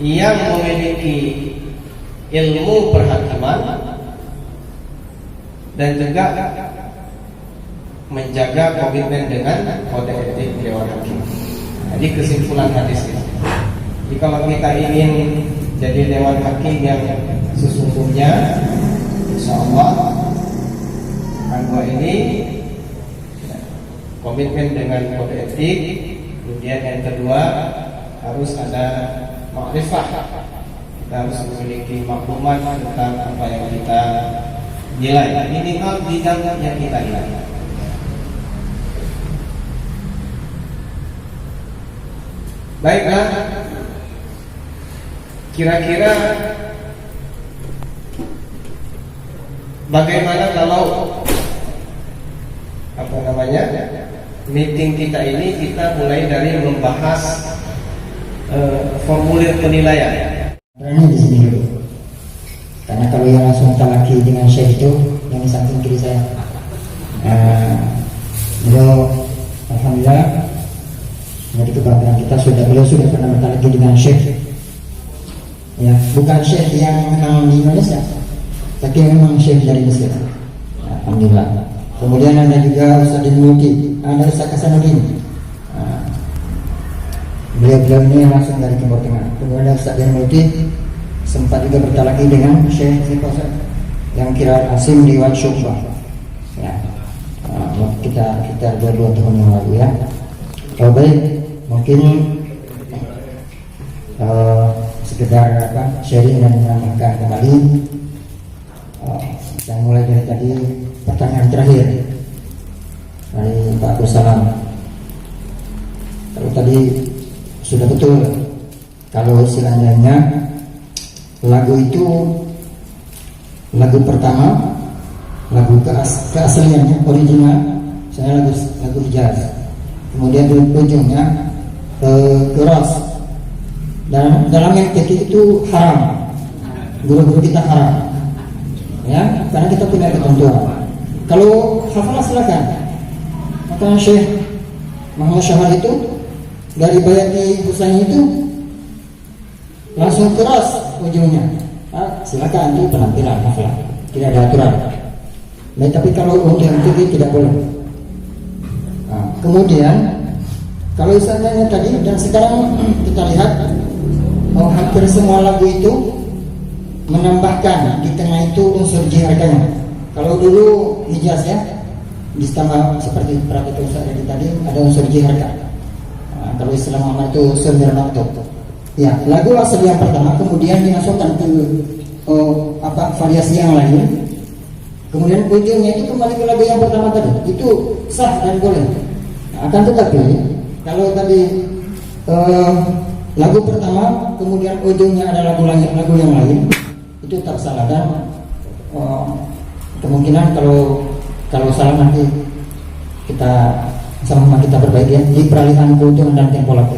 yang memiliki ilmu perhakiman dan juga menjaga komitmen dengan kode etik Dewan Hakim. Jadi kesimpulan hadis ini, jadi kalau kita ingin jadi Dewan Hakim yang sesungguhnya, insya Allah dua ini komitmen dengan kode etik. Kemudian yang kedua harus ada makrifah, kita harus memiliki maklumat tentang apa yang kita nilai, minimal bidang yang kita nilai. Baiklah, kira-kira bagaimana kalau meeting kita ini kita mulai dari membahas formulir penilaian. Berani di sini dulu, karena kalau yang langsung talaki dengan Syekh itu yang di samping kiri saya, beliau alhamdulillah menjadi kebanggaan kita, beliau sudah pernah bertalaki dengan Syekh. Ya, bukan Syekh yang memang di Indonesia, tapi memang Syekh dari Mesir. Alhamdulillah. Kemudian ada juga Ustaz Dimuti, ada Ustaz Hasanuddin. Beliau ini langsung dari Timur Tengah. Kemudian ada Ustaz Dimuti, sempat juga bertalaki dengan Syekh Zikosa yang kira Asim di Wan Syukbah. Ya, kita 22 tahun yang lalu ya. Kalau baik, mungkin sekedar sharing dan menambahkan kembali. Saya mulai dari tadi pertanyaan terakhir dari Pak Abdul Salam. Kalau tadi sudah betul, kalau seandainya lagu itu lagu pertama, lagu keasliannya original, saya lagu Hijaz. Kemudian di ujungnya keras. Dan dalam yang fikih itu haram, guru-guru kita haram, ya, karena kita punya ketentuan. Kalau hafal silakan. Maka Syekh Muhammad Syahad itu dari Bayati Husaini itu langsung keras ujungnya. Silakan, itu penampilan hafal, tidak ada aturan. Nah, tapi kalau untuk yang fikih tidak boleh. Kemudian kalau misalnya tadi dan sekarang kita lihat hampir semua lagu itu menambahkan di tengah itu unsur jiharkanya. Kalau dulu Hijaz ya, ditambah seperti perhatian Ustaz tadi ada unsur jiharka. Kalau Islam Muhammad itu unsur mirmato. Ya, lagu asal yang pertama kemudian dimasukkan ke variasi yang lain. Kemudian ujungnya itu kembali ke lagu yang pertama tadi. Itu sah dan boleh. Akan tetapi kalau tadi lagu pertama kemudian ujungnya ada lagu yang lain, itu tak salah. Dan kemungkinan kalau salah nanti kita sama kita perbaiki ya, di peralihan keujungan dan tempo lagu.